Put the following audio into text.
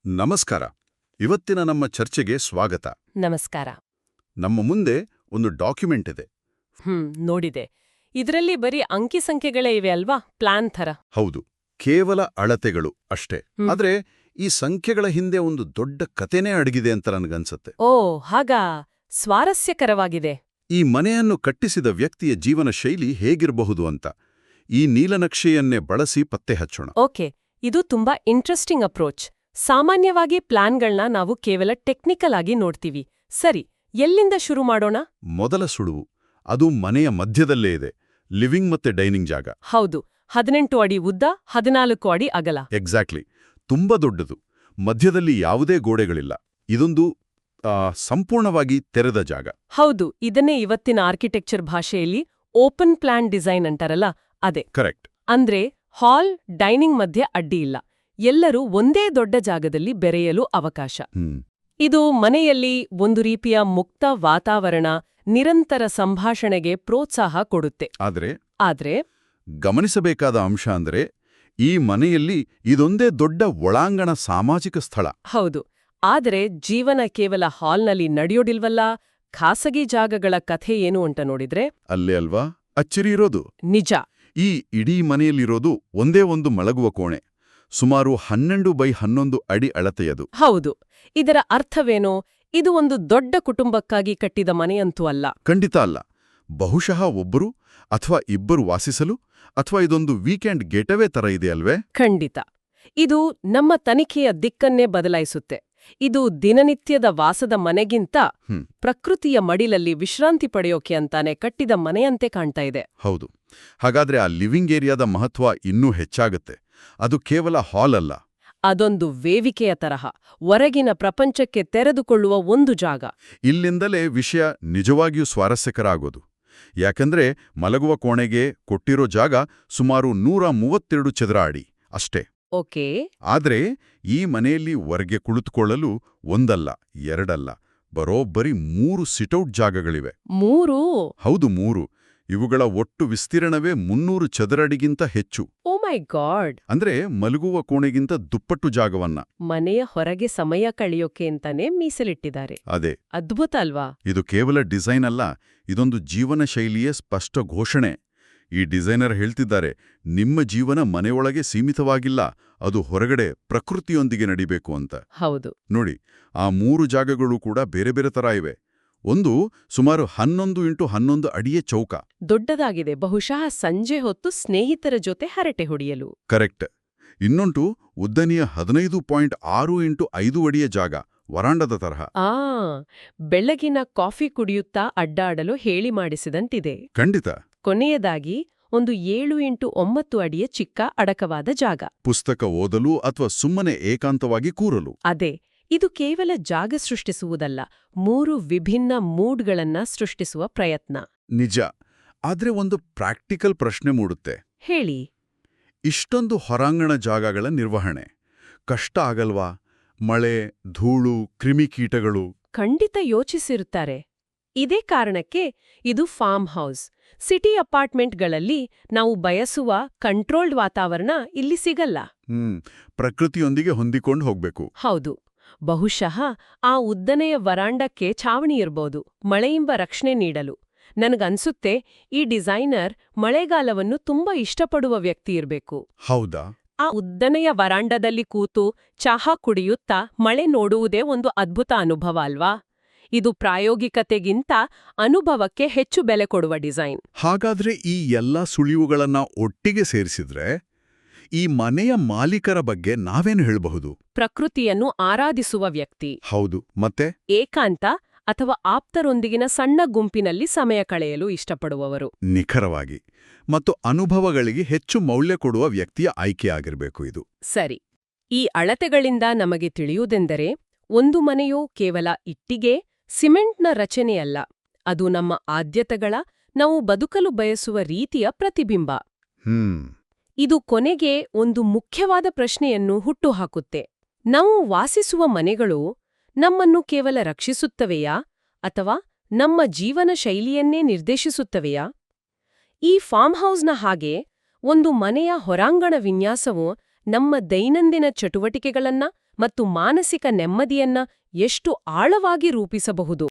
ನಮಸ್ಕಾರ. ಇವತ್ತಿನ ನಮ್ಮ ಚರ್ಚೆಗೆ ಸ್ವಾಗತ. ನಮಸ್ಕಾರ. ನಮ್ಮ ಮುಂದೆ ಒಂದು ಡಾಕ್ಯುಮೆಂಟ್ ಇದೆ. ನೋಡಿದೆ. ಇದರಲ್ಲಿ ಬರೀ ಅಂಕಿ ಸಂಖ್ಯೆಗಳೇ ಇವೆ ಅಲ್ವಾ, ಪ್ಲಾನ್ ಥರ. ಹೌದು, ಕೇವಲ ಅಳತೆಗಳು ಅಷ್ಟೇ. ಆದ್ರೆ ಈ ಸಂಖ್ಯೆಗಳ ಹಿಂದೆ ಒಂದು ದೊಡ್ಡ ಕತೆನೇ ಅಡಗಿದೆ ಅಂತ ನನಗನ್ಸತ್ತೆ. ಓ, ಹಾಗಾ? ಸ್ವಾರಸ್ಯಕರವಾಗಿದೆ. ಈ ಮನೆಯನ್ನು ಕಟ್ಟಿಸಿದ ವ್ಯಕ್ತಿಯ ಜೀವನ ಶೈಲಿ ಹೇಗಿರಬಹುದು ಅಂತ ಈ ನೀಲನಕ್ಷೆಯನ್ನೇ ಬಳಸಿ ಪತ್ತೆ ಹಚ್ಚೋಣ. ಓಕೆ, ಇದು ತುಂಬಾ ಇಂಟ್ರೆಸ್ಟಿಂಗ್ ಅಪ್ರೋಚ್. ಸಾಮಾನ್ಯವಾಗಿ ಪ್ಲಾನ್ಗಳನ್ನ ನಾವು ಕೇವಲ ಟೆಕ್ನಿಕಲ್ ಆಗಿ ನೋಡ್ತೀವಿ. ಸರಿ, ಎಲ್ಲಿಂದ ಶುರು ಮಾಡೋಣ? ಮೊದಲ ಸುಳುವು, ಅದು ಮನೆಯ ಮಧ್ಯದಲ್ಲೇ ಇದೆ. ಲಿವಿಂಗ್ ಮತ್ತೆ ಡೈನಿಂಗ್ ಜಾಗ. ಹೌದು, 18 ಅಡಿ ಉದ್ದ, 14 ಅಡಿ ಅಗಲ. ಎಕ್ಸಾಕ್ಟ್ಲಿ. ತುಂಬಾ ದೊಡ್ಡದು. ಮಧ್ಯದಲ್ಲಿ ಯಾವುದೇ ಗೋಡೆಗಳಿಲ್ಲ. ಇದೊಂದು ಸಂಪೂರ್ಣವಾಗಿ ತೆರೆದ ಜಾಗ. ಹೌದು, ಇದನ್ನೇ ಇವತ್ತಿನ ಆರ್ಕಿಟೆಕ್ಚರ್ ಭಾಷೆಯಲ್ಲಿ ಓಪನ್ ಪ್ಲಾನ್ ಡಿಸೈನ್ ಅಂತಾರಲ್ಲ, ಅದೇ. ಕರೆಕ್ಟ್. ಅಂದ್ರೆ ಹಾಲ್, ಡೈನಿಂಗ್ ಮಧ್ಯೆ ಅಡ್ಡಿ ಇಲ್ಲ. ಎಲ್ಲರೂ ಒಂದೇ ದೊಡ್ಡ ಜಾಗದಲ್ಲಿ ಬೆರೆಯಲು ಅವಕಾಶ. ಇದು ಮನೆಯಲ್ಲಿ ಒಂದು ರೀತಿಯ ಮುಕ್ತ ವಾತಾವರಣ, ನಿರಂತರ ಸಂಭಾಷಣೆಗೆ ಪ್ರೋತ್ಸಾಹ ಕೊಡುತ್ತೆ. ಆದ್ರೆ ಗಮನಿಸಬೇಕಾದ ಅಂಶ ಅಂದ್ರೆ ಈ ಮನೆಯಲ್ಲಿ ಇದೊಂದೇ ದೊಡ್ಡ ಒಳಾಂಗಣ ಸಾಮಾಜಿಕ ಸ್ಥಳ. ಹೌದು, ಆದರೆ ಜೀವನ ಕೇವಲ ಹಾಲ್ನಲ್ಲಿ ನಡೆಯೋಡಿಲ್ವಲ್ಲ. ಖಾಸಗಿ ಜಾಗಗಳ ಕಥೆ ಏನು ಅಂತ ನೋಡಿದ್ರೆ ಅಲ್ಲೇ ಅಲ್ವಾ ಅಚ್ಚರಿ ಇರೋದು. ನಿಜ. ಈ ಇಡೀ ಮನೆಯಲ್ಲಿರೋದು ಒಂದೇ ಒಂದು ಮಲಗುವ ಕೋಣೆ, ಸುಮಾರು 12 ಬೈ 11 ಅಡಿ ಅಳತೆಯದು. ಹೌದು. ಇದರ ಅರ್ಥವೇನೋ, ಇದು ಒಂದು ದೊಡ್ಡ ಕುಟುಂಬಕ್ಕಾಗಿ ಕಟ್ಟಿದ ಮನೆಯಂತೂ ಅಲ್ಲ. ಖಂಡಿತ ಅಲ್ಲ. ಬಹುಶಃ ಒಬ್ಬರು ಅಥವಾ ಇಬ್ಬರು ವಾಸಿಸಲು, ಅಥವಾ ಇದೊಂದು ವೀಕೆಂಡ್ ಗೆಟವೇ ತರ ಇದೆ ಅಲ್ವೇ? ಖಂಡಿತ. ಇದು ನಮ್ಮ ತನಿಖೆಯ ದಿಕ್ಕನ್ನೇ ಬದಲಾಯಿಸುತ್ತೆ. ಇದು ದಿನನಿತ್ಯದ ವಾಸದ ಮನೆಗಿಂತ ಪ್ರಕೃತಿಯ ಮಡಿಲಲ್ಲಿ ವಿಶ್ರಾಂತಿ ಪಡೆಯೋಕೆ ಅಂತಾನೆ ಕಟ್ಟಿದ ಮನೆಯಂತೆ ಕಾಣ್ತಾ ಇದೆ. ಹೌದು. ಹಾಗಾದ್ರೆ ಆ ಲಿವಿಂಗ್ ಏರಿಯಾದ ಮಹತ್ವ ಇನ್ನೂ ಹೆಚ್ಚಾಗುತ್ತೆ. ಅದು ಕೇವಲ ಹಾಲ್ ಅಲ್ಲ, ಅದೊಂದು ವೇವಿಕೆಯ ತರಹ, ಹೊರಗಿನ ಪ್ರಪಂಚಕ್ಕೆ ತೆರೆದುಕೊಳ್ಳುವ ಒಂದು ಜಾಗ. ಇಲ್ಲಿಂದಲೇ ವಿಷಯ ನಿಜವಾಗಿಯೂ ಸ್ವಾರಸ್ಯಕರ ಆಗೋದು. ಯಾಕಂದ್ರೆ ಮಲಗುವ ಕೋಣೆಗೆ ಕೊಟ್ಟಿರೋ ಜಾಗ ಸುಮಾರು 132 ಚದರ ಅಡಿ ಅಷ್ಟೇ. ಓಕೆ. ಆದ್ರೆ ಈ ಮನೆಯಲ್ಲಿ ಹೊರಗೆ ಕುಳಿತುಕೊಳ್ಳಲು ಒಂದಲ್ಲ, ಎರಡಲ್ಲ, ಬರೋಬ್ಬರಿ 3 ಸಿಟೌಟ್ ಜಾಗಗಳಿವೆ. 3? ಹೌದು, 3. ಇವುಗಳ ಒಟ್ಟು ವಿಸ್ತೀರ್ಣವೇ 300 ಚದರಡಿಗಿಂತ ಹೆಚ್ಚು. ಓ ಮೈ ಗಾಡ್! ಅಂದ್ರೆ ಮಲಗುವ ಕೋಣೆಗಿಂತ ದುಪ್ಪಟ್ಟು ಜಾಗವನ್ನ ಮನೆಯ ಹೊರಗೆ ಸಮಯ ಕಳೆಯೋಕೆ ಅಂತಾನೆ ಮೀಸಲಿಟ್ಟಿದ್ದಾರೆ. ಅದೇ ಅದ್ಭುತ ಅಲ್ವಾ? ಇದು ಕೇವಲ ಡಿಸೈನ್ ಅಲ್ಲ, ಇದೊಂದು ಜೀವನ ಶೈಲಿಯ ಸ್ಪಷ್ಟ ಘೋಷಣೆ. ಈ ಡಿಸೈನರ್ ಹೇಳ್ತಿದ್ದಾರೆ, ನಿಮ್ಮ ಜೀವನ ಮನೆಯೊಳಗೆ ಸೀಮಿತವಾಗಿಲ್ಲ, ಅದು ಹೊರಗಡೆ ಪ್ರಕೃತಿಯೊಂದಿಗೆ ನಡಿಬೇಕು ಅಂತ. ಹೌದು. ನೋಡಿ, ಆ 3 ಜಾಗಗಳು ಕೂಡ ಬೇರೆ ಬೇರೆ ತರ ಇವೆ. ಒಂದು ಸುಮಾರು 11 × 11 ಅಡಿಯ ಚೌಕ. ದೊಡ್ಡದಾಗಿದೆ, ಬಹುಶಃ ಸಂಜೆ ಹೊತ್ತು ಸ್ನೇಹಿತರ ಜೊತೆ ಹರಟೆ ಹೊಡೆಯಲು. ಕರೆಕ್ಟ್. ಇನ್ನೊಂದು ಉದ್ದನೆಯ 15.6 × 5 ಅಡಿಯ ಜಾಗ, ವರಾಂಡದ ತರಹ. ಬೆಳಗಿನ ಕಾಫಿ ಕುಡಿಯುತ್ತಾ ಅಡ್ಡಾಡಲು ಹೇಳಿ ಮಾಡಿಸಿದಂತಿದೆ. ಖಂಡಿತ. ಕೊನೆಯದಾಗಿ ಒಂದು 7 × 9 ಅಡಿಯ ಚಿಕ್ಕ ಅಡಕವಾದ ಜಾಗ, ಪುಸ್ತಕ ಓದಲು ಅಥವಾ ಸುಮ್ಮನೆ ಏಕಾಂತವಾಗಿ ಕೂರಲು. ಅದೇ. ಇದು ಕೇವಲ ಜಾಗ ಸೃಷ್ಟಿಸುವುದಲ್ಲ, 3 ವಿಭಿನ್ನ ಮೂಡ್ಗಳನ್ನ ಸೃಷ್ಟಿಸುವ ಪ್ರಯತ್ನ. ನಿಜ. ಆದ್ರೆ ಒಂದು ಪ್ರಾಕ್ಟಿಕಲ್ ಪ್ರಶ್ನೆ ಮೂಡುತ್ತೆ. ಹೇಳಿ. ಇಷ್ಟೊಂದು ಹೊರಾಂಗಣ ಜಾಗಗಳ ನಿರ್ವಹಣೆ ಕಷ್ಟ ಆಗಲ್ವಾ? ಮಳೆ, ಧೂಳು, ಕ್ರಿಮಿಕೀಟಗಳು. ಖಂಡಿತ ಯೋಚಿಸಿರುತ್ತಾರೆ. ಇದೇ ಕಾರಣಕ್ಕೆ ಇದು ಫಾರ್ಮ್ ಹೌಸ್. ಸಿಟಿ ಅಪಾರ್ಟ್ಮೆಂಟ್ಗಳಲ್ಲಿ ನಾವು ಬಯಸುವ ಕಂಟ್ರೋಲ್ಡ್ ವಾತಾವರಣ ಇಲ್ಲಿ ಸಿಗಲ್ಲ. ಪ್ರಕೃತಿಯೊಂದಿಗೆ ಹೊಂದಿಕೊಂಡು ಹೋಗ್ಬೇಕು. ಹೌದು. ಬಹುಶಃ ಆ ಉದ್ದನೆಯ ವರಾಂಡಕ್ಕೆ ಛಾವಣಿ ಇರ್ಬೋದು, ಮಳೆಯಿಂದ ರಕ್ಷಣೆ ನೀಡಲು. ನನಗನ್ಸುತ್ತೆ ಈ ಡಿಸೈನರ್ ಮಳೆಗಾಲವನ್ನು ತುಂಬಾ ಇಷ್ಟಪಡುವ ವ್ಯಕ್ತಿ ಇರ್ಬೇಕು. ಹೌದಾ? ಆ ಉದ್ದನೆಯ ವರಾಂಡದಲ್ಲಿ ಕೂತು ಚಹಾ ಕುಡಿಯುತ್ತಾ ಮಳೆ ನೋಡುವುದೇ ಒಂದು ಅದ್ಭುತ ಅನುಭವ ಅಲ್ವಾ? ಇದು ಪ್ರಾಯೋಗಿಕತೆಗಿಂತ ಅನುಭವಕ್ಕೆ ಹೆಚ್ಚು ಬೆಲೆ ಕೊಡುವ ಡಿಸೈನ್. ಹಾಗಾದ್ರೆ ಈ ಎಲ್ಲ ಸುಳಿವುಗಳನ್ನ ಒಟ್ಟಿಗೆ ಸೇರಿಸಿದ್ರೆ ಈ ಮನೆಯ ಮಾಲೀಕರ ಬಗ್ಗೆ ನಾವೇನು ಹೇಳಬಹುದು? ಪ್ರಕೃತಿಯನ್ನು ಆರಾಧಿಸುವ ವ್ಯಕ್ತಿ. ಹೌದು. ಮತ್ತೆ ಏಕಾಂತ ಅಥವಾ ಆಪ್ತರೊಂದಿಗಿನ ಸಣ್ಣ ಗುಂಪಿನಲ್ಲಿ ಸಮಯ ಕಳೆಯಲು ಇಷ್ಟಪಡುವವರು. ನಿಖರವಾಗಿ. ಮತ್ತು ಅನುಭವಗಳಿಗೆ ಹೆಚ್ಚು ಮೌಲ್ಯ ಕೊಡುವ ವ್ಯಕ್ತಿಯ ಆಯ್ಕೆಯಾಗಿರಬೇಕು ಇದು. ಸರಿ. ಈ ಅಳತೆಗಳಿಂದ ನಮಗೆ ತಿಳಿಯುವುದೆಂದರೆ, ಒಂದು ಮನೆಯು ಕೇವಲ ಇಟ್ಟಿಗೆ, ಸಿಮೆಂಟ್ನ ರಚನೆಯಲ್ಲ. ಅದು ನಮ್ಮ ಆದ್ಯತೆಗಳ, ನಾವು ಬದುಕಲು ಬಯಸುವ ರೀತಿಯ ಪ್ರತಿಬಿಂಬ. ಇದು ಕೊನೆಗೆ ಒಂದು ಮುಖ್ಯವಾದ ಪ್ರಶ್ನೆಯನ್ನು ಹುಟ್ಟುಹಾಕುತ್ತೆ. ನಾವು ವಾಸಿಸುವ ಮನೆಗಳು ನಮ್ಮನ್ನು ಕೇವಲ ರಕ್ಷಿಸುತ್ತವೆಯಾ ಅಥವಾ ನಮ್ಮ ಜೀವನ ಶೈಲಿಯನ್ನೇ ನಿರ್ದೇಶಿಸುತ್ತವೆಯಾ? ಈ ಫಾರ್ಮ್ ಹೌಸ್ನ ಹಾಗೆ ಒಂದು ಮನೆಯ ಹೊರಾಂಗಣ ವಿನ್ಯಾಸವು ನಮ್ಮ ದೈನಂದಿನ ಚಟುವಟಿಕೆಗಳನ್ನ ಮತ್ತು ಮಾನಸಿಕ ನೆಮ್ಮದಿಯನ್ನ ಎಷ್ಟು ಆಳವಾಗಿ ರೂಪಿಸಬಹುದು.